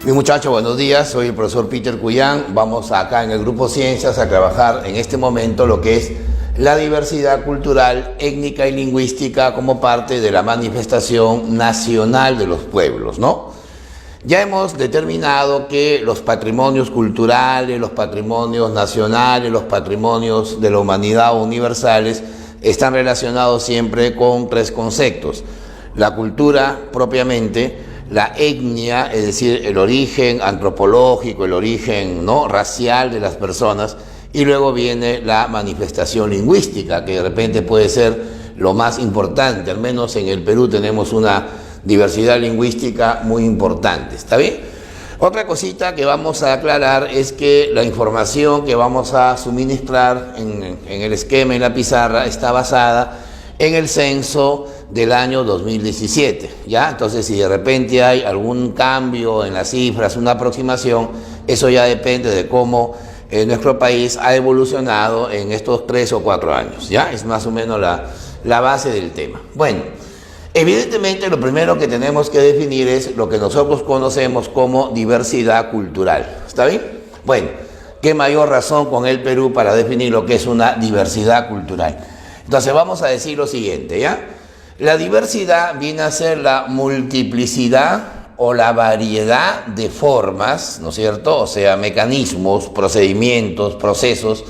Mi muchacho, buenos días, soy el profesor Peter Cuyán. Vamos acá en el Grupo Ciencias a trabajar en este momento lo que es la diversidad cultural, étnica y lingüística como parte de la manifestación nacional de los pueblos, ¿no? Ya hemos determinado que los patrimonios culturales, los patrimonios nacionales, los patrimonios de la humanidad universales están relacionados siempre con tres conceptos: la cultura propiamente, la etnia, es decir, el origen antropológico, el origen racial de las personas, y luego viene la manifestación lingüística, que de repente puede ser lo más importante. Al menos en el Perú tenemos una diversidad lingüística muy importante, ¿está bien? Otra cosita que vamos a aclarar es que la información que vamos a suministrar en el esquema, en la pizarra, está basada en el censo del año 2017, ¿ya? Entonces, si de repente hay algún cambio en las cifras, una aproximación, eso ya depende de cómo nuestro país ha evolucionado en estos 3 o 4 años, ¿ya? Es más o menos la base del tema. Bueno, evidentemente lo primero que tenemos que definir es lo que nosotros conocemos como diversidad cultural, ¿está bien? Bueno, ¿qué mayor razón con el Perú para definir lo que es una diversidad cultural? Entonces vamos a decir lo siguiente, ¿ya? La diversidad viene a ser la multiplicidad o la variedad de formas, ¿no es cierto? O sea, mecanismos, procedimientos, procesos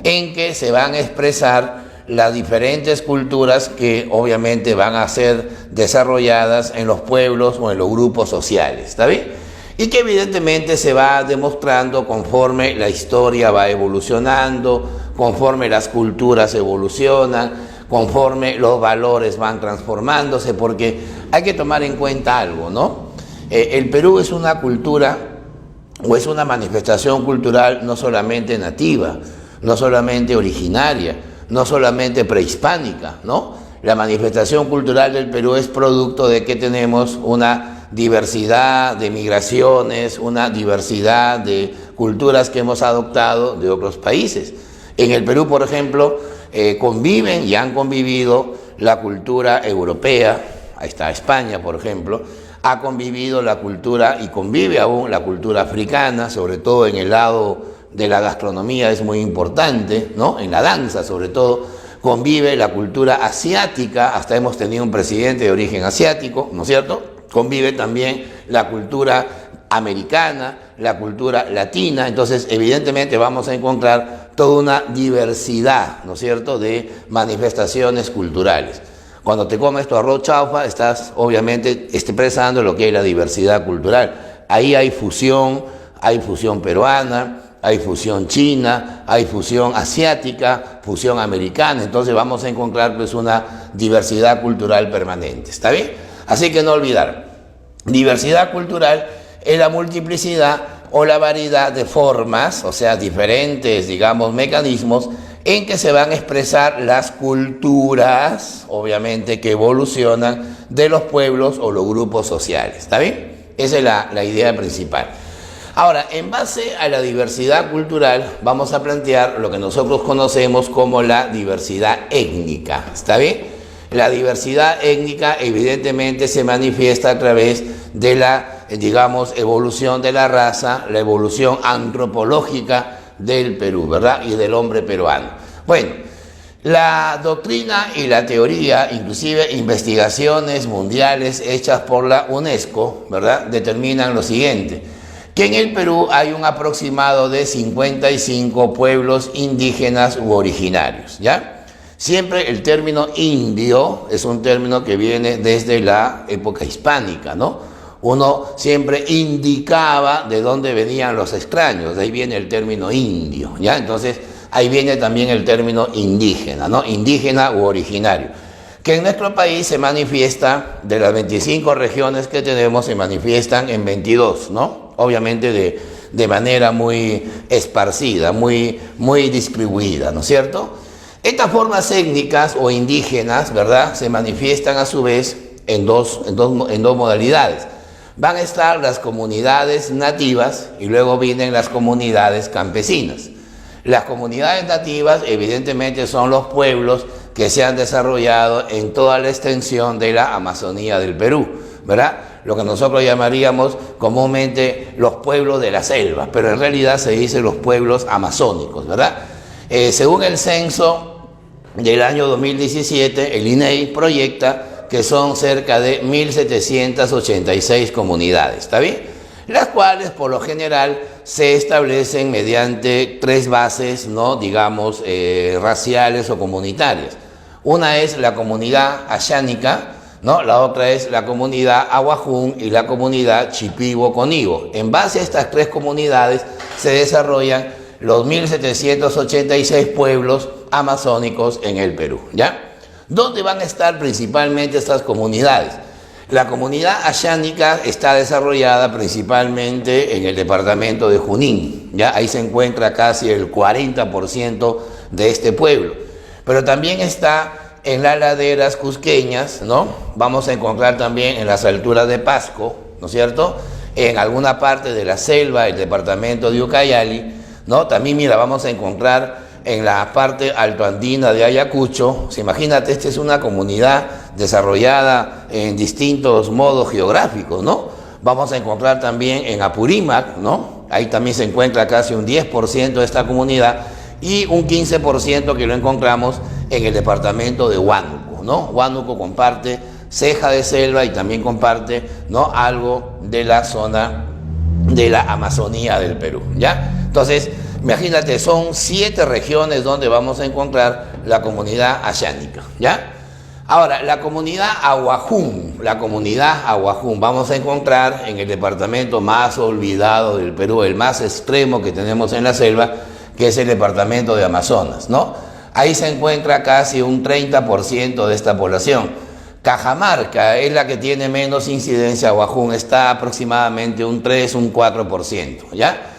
en que se van a expresar las diferentes culturas que obviamente van a ser desarrolladas en los pueblos o en los grupos sociales, ¿está bien? Y que evidentemente se va demostrando conforme la historia va evolucionando, conforme las culturas evolucionan, conforme los valores van transformándose, porque hay que tomar en cuenta algo, ¿no? El Perú es una cultura o es una manifestación cultural no solamente nativa, no solamente originaria, no solamente prehispánica, ¿no? La manifestación cultural del Perú es producto de que tenemos una diversidad de migraciones, una diversidad de culturas que hemos adoptado de otros países. En el Perú, por ejemplo, conviven y han convivido la cultura europea, ahí está España, por ejemplo, ha convivido la cultura y convive aún la cultura africana, sobre todo en el lado de la gastronomía es muy importante, ¿no? En la danza, sobre todo, convive la cultura asiática, hasta hemos tenido un presidente de origen asiático, ¿no es cierto? Convive también la cultura americana, la cultura latina. Entonces evidentemente vamos a encontrar toda una diversidad, ¿no es cierto?, de manifestaciones culturales. Cuando te comes tu arroz chaufa, estás obviamente expresando lo que es la diversidad cultural. Ahí hay fusión peruana, hay fusión china, hay fusión asiática, fusión americana. Entonces vamos a encontrar pues una diversidad cultural permanente, ¿está bien? Así que no olvidar, diversidad cultural es la multiplicidad o la variedad de formas, o sea, diferentes, digamos, mecanismos en que se van a expresar las culturas, obviamente, que evolucionan de los pueblos o los grupos sociales, ¿está bien? Esa es la idea principal. Ahora, en base a la diversidad cultural, vamos a plantear lo que nosotros conocemos como la diversidad étnica, ¿está bien? La diversidad étnica evidentemente se manifiesta a través de la, digamos, evolución de la raza, la evolución antropológica del Perú, ¿verdad? Y del hombre peruano. Bueno, la doctrina y la teoría, inclusive investigaciones mundiales hechas por la UNESCO, ¿verdad?, determinan lo siguiente: que en el Perú hay un aproximado de 55 pueblos indígenas u originarios, ¿ya? Siempre el término indio es un término que viene desde la época hispánica, ¿no? Uno siempre indicaba de dónde venían los extraños, de ahí viene el término indio, ¿ya? Entonces, ahí viene también el término indígena, ¿no? Indígena u originario, que en nuestro país se manifiesta, de las 25 regiones que tenemos, se manifiestan en 22, ¿no? Obviamente de manera muy esparcida, muy distribuida, ¿no es cierto? Estas formas étnicas o indígenas, ¿verdad?, se manifiestan a su vez en dos modalidades. Van a estar las comunidades nativas y luego vienen las comunidades campesinas. Las comunidades nativas evidentemente son los pueblos que se han desarrollado en toda la extensión de la Amazonía del Perú, ¿verdad? lo que nosotros llamaríamos comúnmente los pueblos de la selva, pero en realidad se dice los pueblos amazónicos, ¿verdad? Según el censo del año 2017, el INEI proyecta que son cerca de 1.786 comunidades, ¿está bien? Las cuales por lo general se establecen mediante tres bases, ¿no? Digamos, raciales o comunitarias. Una es la comunidad ayánica, ¿no? La otra es la comunidad ahuajún y la comunidad chipibo-conibo. En base a estas tres comunidades se desarrollan los 1.786 pueblos amazónicos en el Perú, ¿ya? ¿Dónde van a estar principalmente estas comunidades? La comunidad ayánica está desarrollada principalmente en el departamento de Junín, ¿ya? Ahí se encuentra casi el 40% de este pueblo. Pero también está en las laderas cusqueñas, ¿no? Vamos a encontrar también en las alturas de Pasco, ¿no es cierto? En alguna parte de la selva, el departamento de Ucayali, ¿no? También, mira, vamos a encontrar en la parte altoandina de Ayacucho. Imagínate, esta es una comunidad desarrollada en distintos modos geográficos, ¿no? Vamos a encontrar también en Apurímac, ¿no? Ahí también se encuentra casi un 10% de esta comunidad y un 15% que lo encontramos en el departamento de Huánuco, ¿no? Huánuco comparte ceja de selva y también comparte, ¿no? Algo de la zona de la Amazonía del Perú, ¿ya? Entonces, imagínate, son 7 regiones donde vamos a encontrar la comunidad ayánica, ¿ya? Ahora, la comunidad ahuajún, vamos a encontrar en el departamento más olvidado del Perú, el más extremo que tenemos en la selva, que es el departamento de Amazonas, ¿no? Ahí se encuentra casi un 30% de esta población. Cajamarca es la que tiene menos incidencia ahuajún, está aproximadamente un 3, un 4%, ¿ya?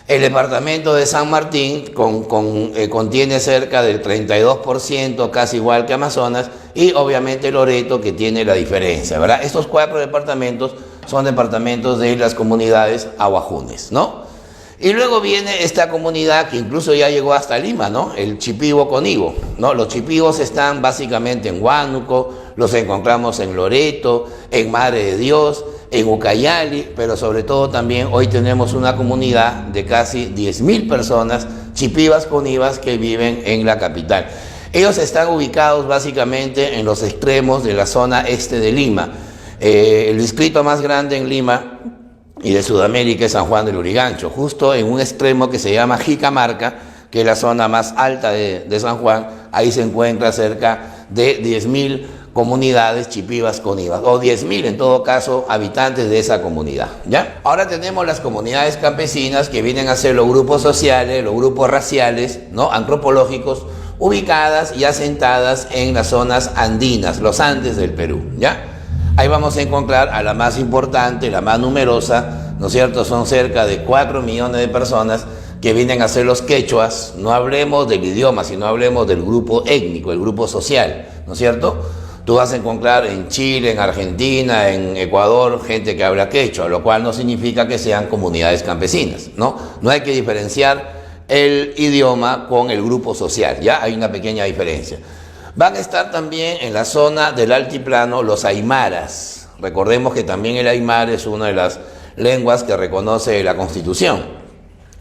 El departamento de San Martín contiene cerca del 32%, casi igual que Amazonas, y obviamente Loreto, que tiene la diferencia, ¿verdad? Estos 4 departamentos son departamentos de las comunidades ahuajunes, ¿no? Y luego viene esta comunidad que incluso ya llegó hasta Lima, ¿no? El chipibo-conibo, ¿no? Los chipibos están básicamente en Huánuco, los encontramos en Loreto, en Madre de Dios, en Ucayali, pero sobre todo también hoy tenemos una comunidad de casi 10.000 personas chipibas conibas que viven en la capital. Ellos están ubicados básicamente en los extremos de la zona este de Lima. El distrito más grande en Lima y de Sudamérica es San Juan del Lurigancho, justo en un extremo que se llama Jicamarca, que es la zona más alta de San Juan. Ahí se encuentra cerca de 10.000 comunidades chipibas conibas, o 10.000 en todo caso habitantes de esa comunidad, ¿ya? Ahora tenemos las comunidades campesinas, que vienen a ser los grupos sociales, los grupos raciales, ¿no? Antropológicos, ubicadas y asentadas en las zonas andinas, los Andes del Perú, ¿ya? Ahí vamos a encontrar a la más importante, la más numerosa, ¿no es cierto? Son cerca de 4 millones de personas que vienen a ser los quechuas. No hablemos del idioma, sino hablemos del grupo étnico, el grupo social, ¿no es cierto? Tú vas a encontrar en Chile, en Argentina, en Ecuador, gente que habla quechua, lo cual no significa que sean comunidades campesinas, ¿no? No hay que diferenciar el idioma con el grupo social, ¿ya? Hay una pequeña diferencia. Van a estar también en la zona del altiplano los aymaras. Recordemos que también el aymara es una de las lenguas que reconoce la Constitución.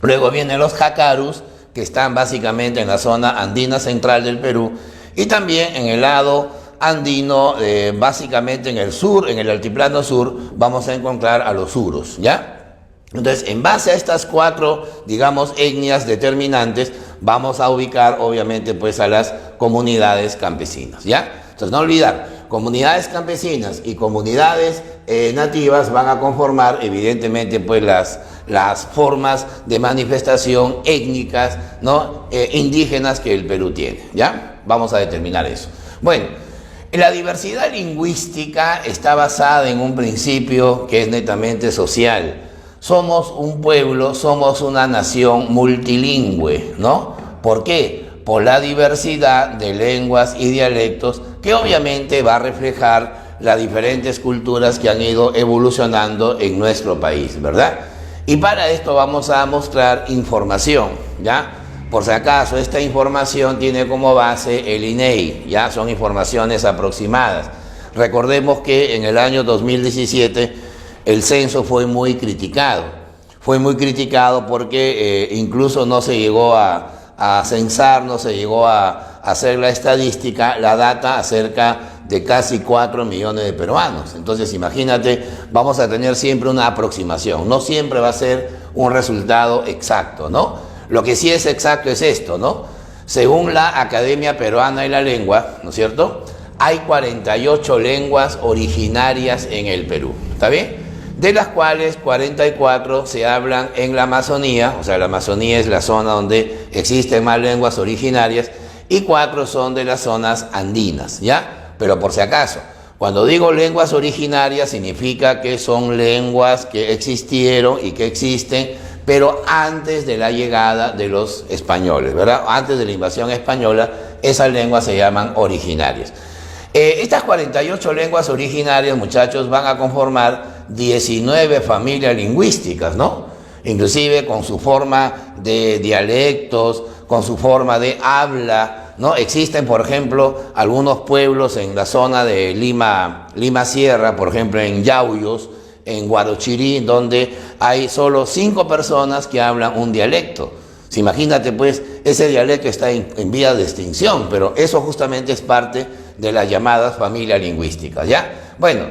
Luego vienen los jacarus, que están básicamente en la zona andina central del Perú, y también en el lado andino, básicamente en el sur, en el altiplano sur, vamos a encontrar a los suros, ¿ya? Entonces, en base a estas 4, digamos, etnias determinantes, vamos a ubicar, obviamente, pues a las comunidades campesinas, ¿ya? Entonces, no olvidar, comunidades campesinas y comunidades nativas van a conformar, evidentemente, pues las formas de manifestación étnicas, ¿no? Indígenas que el Perú tiene, ¿ya? Vamos a determinar eso. Bueno, la diversidad lingüística está basada en un principio que es netamente social. Somos un pueblo, somos una nación multilingüe, ¿no? ¿Por qué? Por la diversidad de lenguas y dialectos que obviamente va a reflejar las diferentes culturas que han ido evolucionando en nuestro país, ¿verdad? Y para esto vamos a mostrar información, ¿ya? Por si acaso, esta información tiene como base el INEI, ya son informaciones aproximadas. Recordemos que en el año 2017 el censo fue muy criticado. Fue muy criticado porque incluso no se llegó a censar, no se llegó a hacer la estadística, la data acerca de casi 4 millones de peruanos. Entonces, imagínate, vamos a tener siempre una aproximación. No siempre va a ser un resultado exacto, ¿no? Lo que sí es exacto es esto, ¿no? Según la Academia Peruana de la Lengua, ¿no es cierto?, hay 48 lenguas originarias en el Perú, ¿está bien? De las cuales 44 se hablan en la Amazonía, o sea, la Amazonía es la zona donde existen más lenguas originarias, y 4 son de las zonas andinas, ¿ya? Pero por si acaso, cuando digo lenguas originarias significa que son lenguas que existieron y que existen, pero antes de la llegada de los españoles, ¿verdad? Antes de la invasión española, esas lenguas se llaman originarias. Estas 48 lenguas originarias, muchachos, van a conformar 19 familias lingüísticas, ¿no? Inclusive con su forma de dialectos, con su forma de habla, ¿no? Existen, por ejemplo, algunos pueblos en la zona de Lima Sierra, por ejemplo, en Yauyos, en Guarochirí, donde hay solo 5 personas que hablan un dialecto. Imagínate, pues, ese dialecto está en vía de extinción, pero eso justamente es parte de las llamadas familias lingüísticas, ¿ya? Bueno,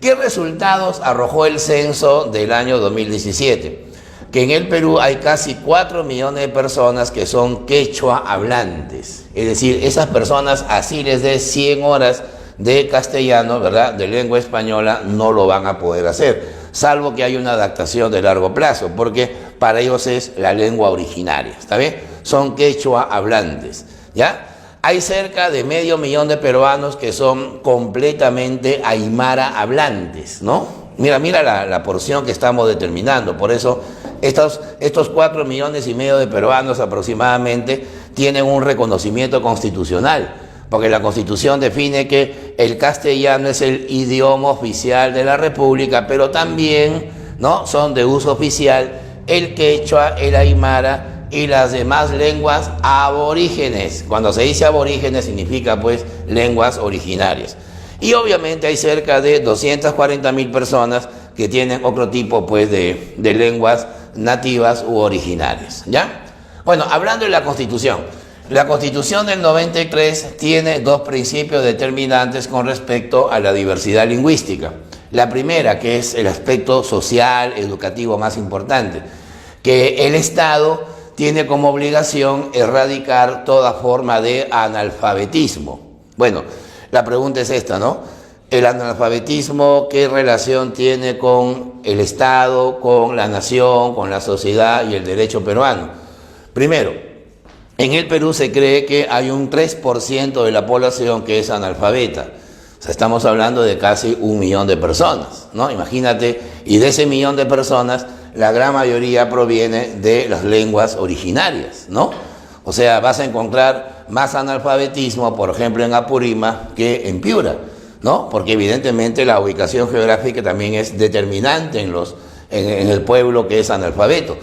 ¿qué resultados arrojó el censo del año 2017? Que en el Perú hay casi 4 millones de personas que son quechua hablantes. Es decir, esas personas, así les dé 100 horas de castellano, ¿verdad?, de lengua española, no lo van a poder hacer, salvo que haya una adaptación de largo plazo, porque para ellos es la lengua originaria, ¿está bien? Son quechua hablantes, ¿ya? Hay cerca de 500.000 de peruanos que son completamente aymara hablantes, ¿no? Mira la porción que estamos determinando. Por eso estos 4,5 millones de peruanos aproximadamente tienen un reconocimiento constitucional, porque la Constitución define que el castellano es el idioma oficial de la República, pero también, ¿no?, son de uso oficial el quechua, el aymara y las demás lenguas aborígenes. Cuando se dice aborígenes significa, pues, lenguas originarias. Y obviamente hay cerca de 240.000 personas que tienen otro tipo, pues, de lenguas nativas u originarias, ¿ya? Bueno, hablando de la Constitución. La Constitución del 93 tiene 2 principios determinantes con respecto a la diversidad lingüística. La primera, que es el aspecto social, educativo más importante, que el Estado tiene como obligación erradicar toda forma de analfabetismo. Bueno, la pregunta es esta, ¿no? El analfabetismo, ¿qué relación tiene con el Estado, con la nación, con la sociedad y el derecho peruano? Primero, en el Perú se cree que hay un 3% de la población que es analfabeta. O sea, estamos hablando de casi 1 millón de personas, ¿no? Imagínate, y de ese 1 millón de personas, la gran mayoría proviene de las lenguas originarias, ¿no? O sea, vas a encontrar más analfabetismo, por ejemplo, en Apurímac que en Piura, ¿no? Porque evidentemente la ubicación geográfica también es determinante en el pueblo que es analfabeto.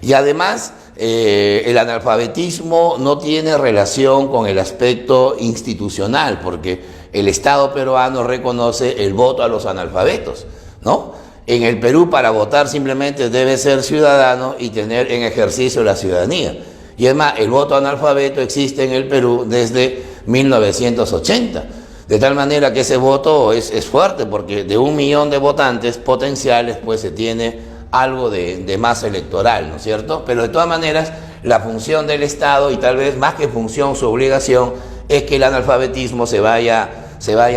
Y además, el analfabetismo no tiene relación con el aspecto institucional, porque el Estado peruano reconoce el voto a los analfabetos, ¿no? En el Perú, para votar simplemente debe ser ciudadano y tener en ejercicio la ciudadanía. Y además, el voto analfabeto existe en el Perú desde 1980. De tal manera que ese voto es fuerte, porque de 1 millón de votantes potenciales, pues se tiene algo de masa electoral, ¿no es cierto? Pero de todas maneras, la función del Estado, y tal vez más que función, su obligación, es que el analfabetismo se vaya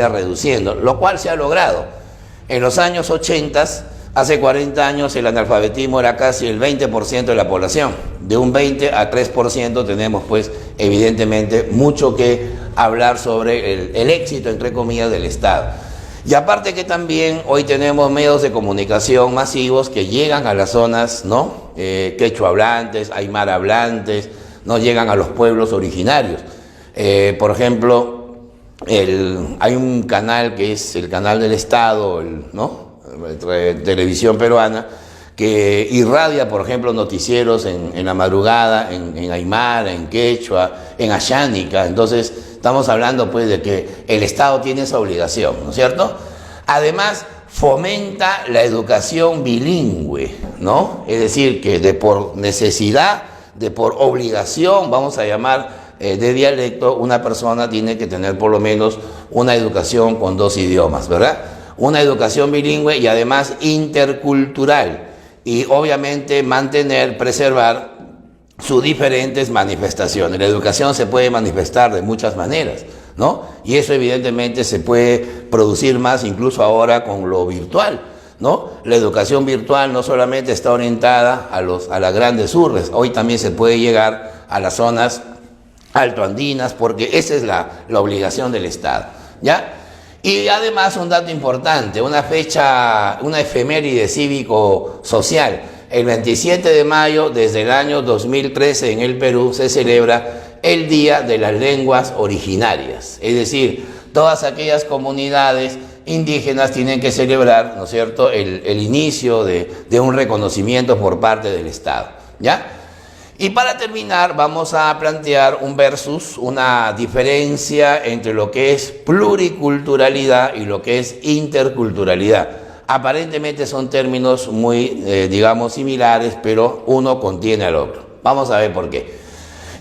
reduciendo, lo cual se ha logrado. En los años 80, hace 40 años, el analfabetismo era casi el 20% de la población. De un 20 a 3% tenemos, pues, evidentemente, mucho que hablar sobre el éxito, entre comillas, del Estado. Y aparte que también hoy tenemos medios de comunicación masivos que llegan a las zonas, ¿no?, quechua hablantes, aymara hablantes, no llegan a los pueblos originarios. Por ejemplo, hay un canal que es el canal del Estado, ¿no?, televisión peruana, que irradia, por ejemplo, noticieros en la madrugada, en aymara, en quechua, en ayánica. Entonces, estamos hablando, pues, de que el Estado tiene esa obligación, ¿no es cierto? Además, fomenta la educación bilingüe, ¿no? Es decir, que de por necesidad, de por obligación, vamos a llamar de dialecto, una persona tiene que tener por lo menos una educación con 2 idiomas, ¿verdad? Una educación bilingüe y además intercultural. Y obviamente mantener, preservar sus diferentes manifestaciones. La educación se puede manifestar de muchas maneras, ¿no? Y eso evidentemente se puede producir más incluso ahora con lo virtual, ¿no? La educación virtual no solamente está orientada a las grandes urbes, hoy también se puede llegar a las zonas altoandinas, porque esa es la obligación del Estado, ¿ya? Y además un dato importante, una fecha, una efeméride cívico-social. El 27 de mayo, desde el año 2013 en el Perú, se celebra el Día de las Lenguas Originarias. Es decir, todas aquellas comunidades indígenas tienen que celebrar, ¿no es cierto?, el inicio de un reconocimiento por parte del Estado, ¿ya? Y para terminar vamos a plantear un versus, una diferencia entre lo que es pluriculturalidad y lo que es interculturalidad. Aparentemente son términos muy, digamos, similares, pero uno contiene al otro. Vamos a ver por qué.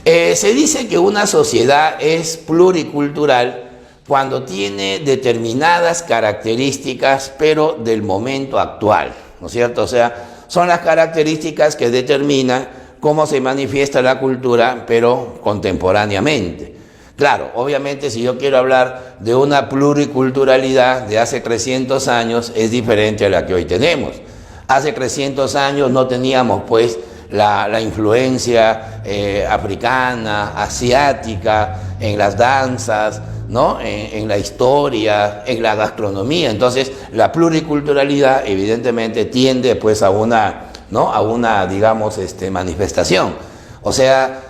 Se dice que una sociedad es pluricultural cuando tiene determinadas características, pero del momento actual, ¿no es cierto? O sea, son las características que determinan cómo se manifiesta la cultura, pero contemporáneamente. Claro, obviamente si yo quiero hablar de una pluriculturalidad de hace 300 años, es diferente a la que hoy tenemos. Hace 300 años no teníamos pues la influencia africana, asiática, en las danzas, ¿no? En la historia, en la gastronomía. Entonces la pluriculturalidad evidentemente tiende pues a una, ¿no?, a una, digamos, manifestación. O sea,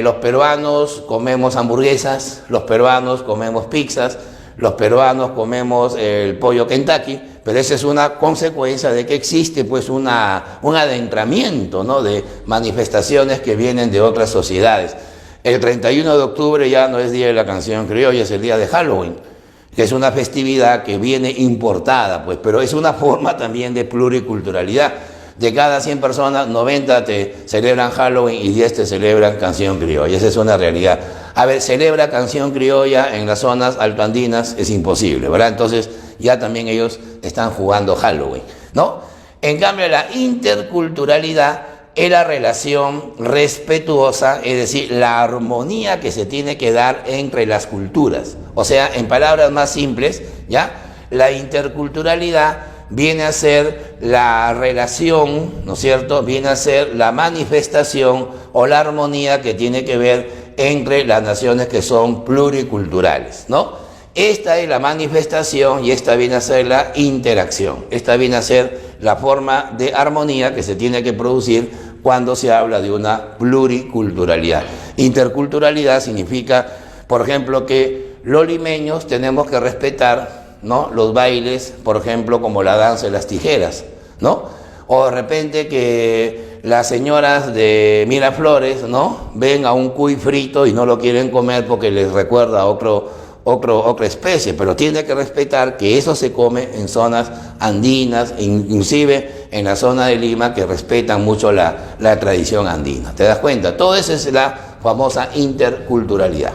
los peruanos comemos hamburguesas, los peruanos comemos pizzas, los peruanos comemos el pollo Kentucky, pero esa es una consecuencia de que existe pues un adentramiento, ¿no?, de manifestaciones que vienen de otras sociedades. El 31 de octubre ya no es Día de la Canción Criolla, es el día de Halloween, que es una festividad que viene importada, pues, pero es una forma también de pluriculturalidad. De cada 100 personas, 90 te celebran Halloween y 10 te celebran Canción Criolla. Esa es una realidad. A ver, celebra Canción Criolla en las zonas altoandinas, es imposible, ¿verdad? Entonces ya también ellos están jugando Halloween, ¿no? En cambio, la interculturalidad es la relación respetuosa, es decir, la armonía que se tiene que dar entre las culturas. O sea, en palabras más simples, ¿ya?, la interculturalidad viene a ser la relación, ¿no es cierto?, viene a ser la manifestación o la armonía que tiene que ver entre las naciones que son pluriculturales, ¿no? Esta es la manifestación y esta viene a ser la interacción. Esta viene a ser la forma de armonía que se tiene que producir cuando se habla de una pluriculturalidad. Interculturalidad significa, por ejemplo, que los limeños tenemos que respetar, ¿no?, los bailes, por ejemplo, como la danza de las tijeras, ¿no? O de repente que las señoras de Miraflores, ¿no?, ven a un cuy frito y no lo quieren comer porque les recuerda a otra especie, pero tiene que respetar que eso se come en zonas andinas, inclusive en la zona de Lima, que respetan mucho la tradición andina. ¿Te das cuenta? Todo eso es la famosa interculturalidad.